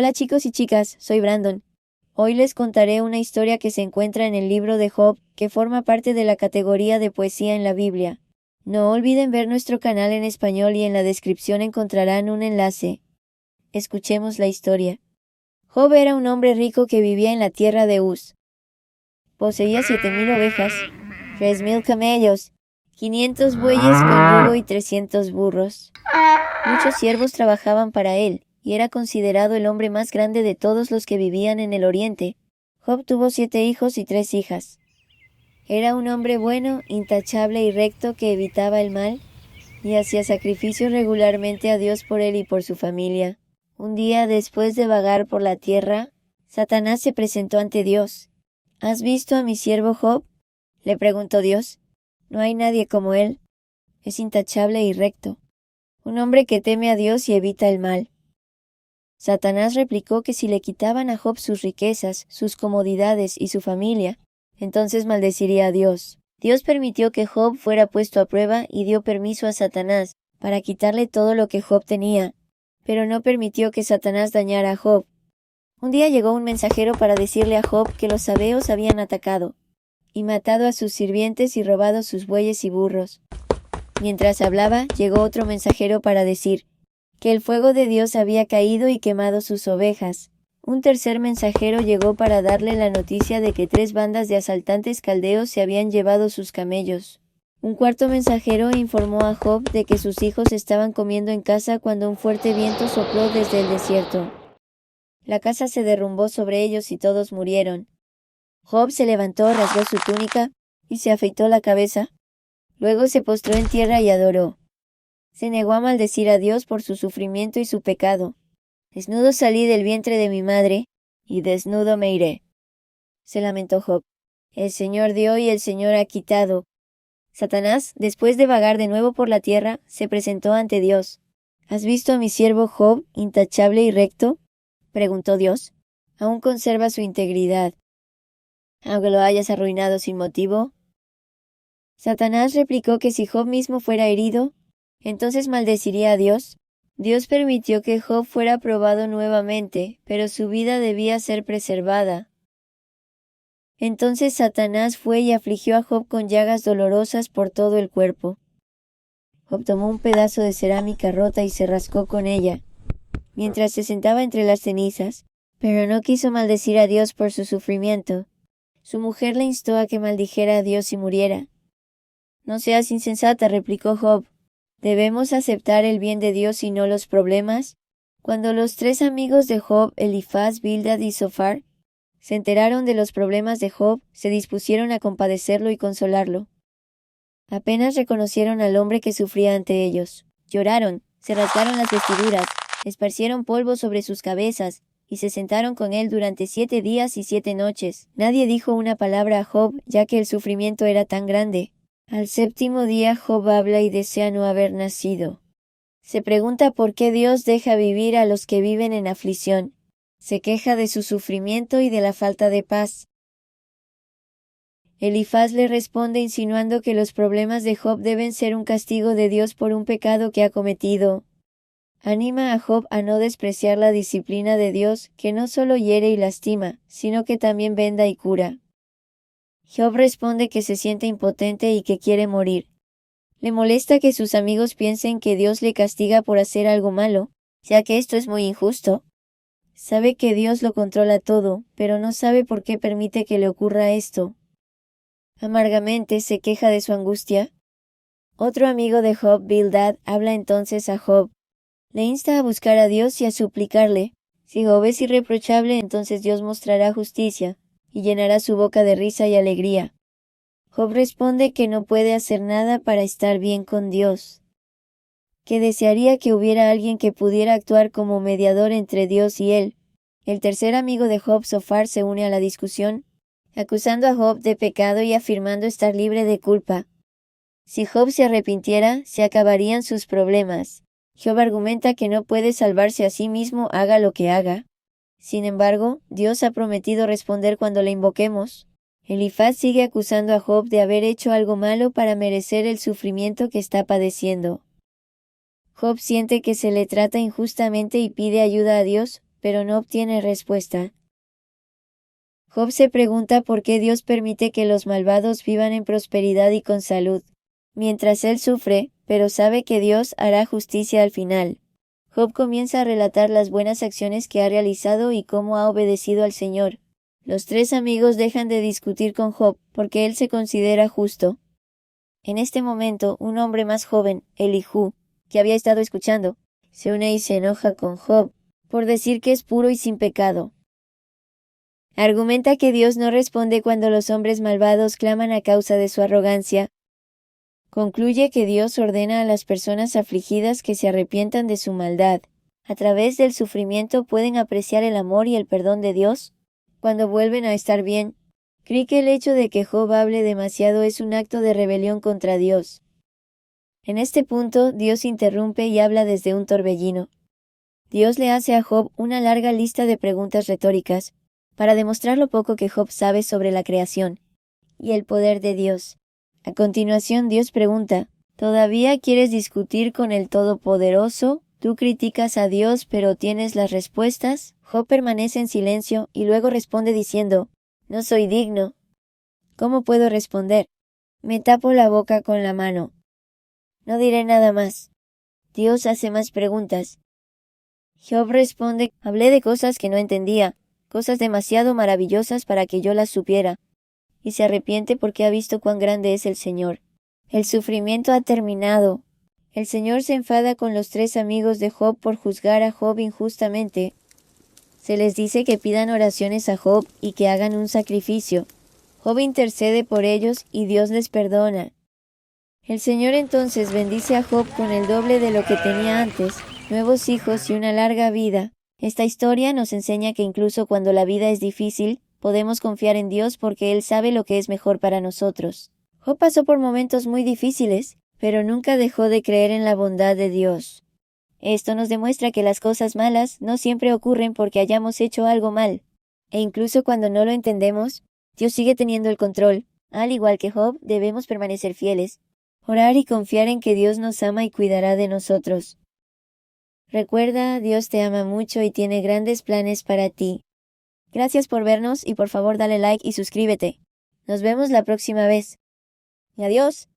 Hola chicos y chicas, soy Brandon. Hoy les contaré una historia que se encuentra en el libro de Job, que forma parte de la categoría de poesía en la Biblia. No olviden ver nuestro canal en español y en la descripción encontrarán un enlace. Escuchemos la historia. Job era un hombre rico que vivía en la tierra de Uz. Poseía 7,000 ovejas, 3,000 camellos, 500 bueyes con yugo y 300 burros. Muchos siervos trabajaban para él, y era considerado el hombre más grande de todos los que vivían en el oriente. Job tuvo 7 hijos y 3 hijas. Era un hombre bueno, intachable y recto que evitaba el mal, y hacía sacrificios regularmente a Dios por él y por su familia. Un día, después de vagar por la tierra, Satanás se presentó ante Dios. ¿Has visto a mi siervo Job?, le preguntó Dios. No hay nadie como él. Es intachable y recto. Un hombre que teme a Dios y evita el mal. Satanás replicó que si le quitaban a Job sus riquezas, sus comodidades y su familia, entonces maldeciría a Dios. Dios permitió que Job fuera puesto a prueba y dio permiso a Satanás para quitarle todo lo que Job tenía, pero no permitió que Satanás dañara a Job. Un día llegó un mensajero para decirle a Job que los sabeos habían atacado y matado a sus sirvientes y robado sus bueyes y burros. Mientras hablaba, llegó otro mensajero para decir que el fuego de Dios había caído y quemado sus ovejas. Un tercer mensajero llegó para darle la noticia de que 3 bandas de asaltantes caldeos se habían llevado sus camellos. Un cuarto mensajero informó a Job de que sus hijos estaban comiendo en casa cuando un fuerte viento sopló desde el desierto. La casa se derrumbó sobre ellos y todos murieron. Job se levantó, rasgó su túnica y se afeitó la cabeza. Luego se postró en tierra y adoró. Se negó a maldecir a Dios por su sufrimiento y su pecado. Desnudo salí del vientre de mi madre, y desnudo me iré. Se lamentó Job. El Señor dio y el Señor ha quitado. Satanás, después de vagar de nuevo por la tierra, se presentó ante Dios. ¿Has visto a mi siervo Job, intachable y recto?, preguntó Dios. Aún conserva su integridad, aunque lo hayas arruinado sin motivo. Satanás replicó que si Job mismo fuera herido, entonces maldeciría a Dios. Dios permitió que Job fuera probado nuevamente, pero su vida debía ser preservada. Entonces Satanás fue y afligió a Job con llagas dolorosas por todo el cuerpo. Job tomó un pedazo de cerámica rota y se rascó con ella, mientras se sentaba entre las cenizas, pero no quiso maldecir a Dios por su sufrimiento. Su mujer le instó a que maldijera a Dios y muriera. No seas insensata, replicó Job. ¿Debemos aceptar el bien de Dios y no los problemas? Cuando los 3 amigos de Job, Elifaz, Bildad y Zofar, se enteraron de los problemas de Job, se dispusieron a compadecerlo y consolarlo. Apenas reconocieron al hombre que sufría ante ellos. Lloraron, se rasgaron las vestiduras, esparcieron polvo sobre sus cabezas, y se sentaron con él durante 7 días y 7 noches. Nadie dijo una palabra a Job, ya que el sufrimiento era tan grande. Al 7º día Job habla y desea no haber nacido. Se pregunta por qué Dios deja vivir a los que viven en aflicción. Se queja de su sufrimiento y de la falta de paz. Elifaz le responde insinuando que los problemas de Job deben ser un castigo de Dios por un pecado que ha cometido. Anima a Job a no despreciar la disciplina de Dios, que no solo hiere y lastima, sino que también venda y cura. Job responde que se siente impotente y que quiere morir. Le molesta que sus amigos piensen que Dios le castiga por hacer algo malo, ya que esto es muy injusto. Sabe que Dios lo controla todo, pero no sabe por qué permite que le ocurra esto. Amargamente se queja de su angustia. Otro amigo de Job, Bildad, habla entonces a Job. Le insta a buscar a Dios y a suplicarle. Si Job es irreprochable, entonces Dios mostrará justicia y llenará su boca de risa y alegría. Job responde que no puede hacer nada para estar bien con Dios, que desearía que hubiera alguien que pudiera actuar como mediador entre Dios y él. El tercer amigo de Job, Zofar, se une a la discusión, acusando a Job de pecado y afirmando estar libre de culpa. Si Job se arrepintiera, se acabarían sus problemas. Job argumenta que no puede salvarse a sí mismo, haga lo que haga. Sin embargo, Dios ha prometido responder cuando le invoquemos. Elifaz sigue acusando a Job de haber hecho algo malo para merecer el sufrimiento que está padeciendo. Job siente que se le trata injustamente y pide ayuda a Dios, pero no obtiene respuesta. Job se pregunta por qué Dios permite que los malvados vivan en prosperidad y con salud, mientras él sufre, pero sabe que Dios hará justicia al final. Job comienza a relatar las buenas acciones que ha realizado y cómo ha obedecido al Señor. Los tres amigos dejan de discutir con Job porque él se considera justo. En este momento, un hombre más joven, Elijú, que había estado escuchando, se une y se enoja con Job por decir que es puro y sin pecado. Argumenta que Dios no responde cuando los hombres malvados claman a causa de su arrogancia. Concluye que Dios ordena a las personas afligidas que se arrepientan de su maldad. A través del sufrimiento pueden apreciar el amor y el perdón de Dios. Cuando vuelven a estar bien, cree que el hecho de que Job hable demasiado es un acto de rebelión contra Dios. En este punto, Dios interrumpe y habla desde un torbellino. Dios le hace a Job una larga lista de preguntas retóricas, para demostrar lo poco que Job sabe sobre la creación y el poder de Dios. A continuación, Dios pregunta, ¿todavía quieres discutir con el Todopoderoso? ¿Tú criticas a Dios pero tienes las respuestas? Job permanece en silencio y luego responde diciendo, no soy digno. ¿Cómo puedo responder? Me tapo la boca con la mano. No diré nada más. Dios hace más preguntas. Job responde, hablé de cosas que no entendía, cosas demasiado maravillosas para que yo las supiera, y se arrepiente porque ha visto cuán grande es el Señor. El sufrimiento ha terminado. El Señor se enfada con los tres amigos de Job por juzgar a Job injustamente. Se les dice que pidan oraciones a Job y que hagan un sacrificio. Job intercede por ellos y Dios les perdona. El Señor entonces bendice a Job con el doble de lo que tenía antes, nuevos hijos y una larga vida. Esta historia nos enseña que incluso cuando la vida es difícil, podemos confiar en Dios porque Él sabe lo que es mejor para nosotros. Job pasó por momentos muy difíciles, pero nunca dejó de creer en la bondad de Dios. Esto nos demuestra que las cosas malas no siempre ocurren porque hayamos hecho algo mal. E incluso cuando no lo entendemos, Dios sigue teniendo el control. Al igual que Job, debemos permanecer fieles, orar y confiar en que Dios nos ama y cuidará de nosotros. Recuerda, Dios te ama mucho y tiene grandes planes para ti. Gracias por vernos y por favor dale like y suscríbete. Nos vemos la próxima vez. Adiós.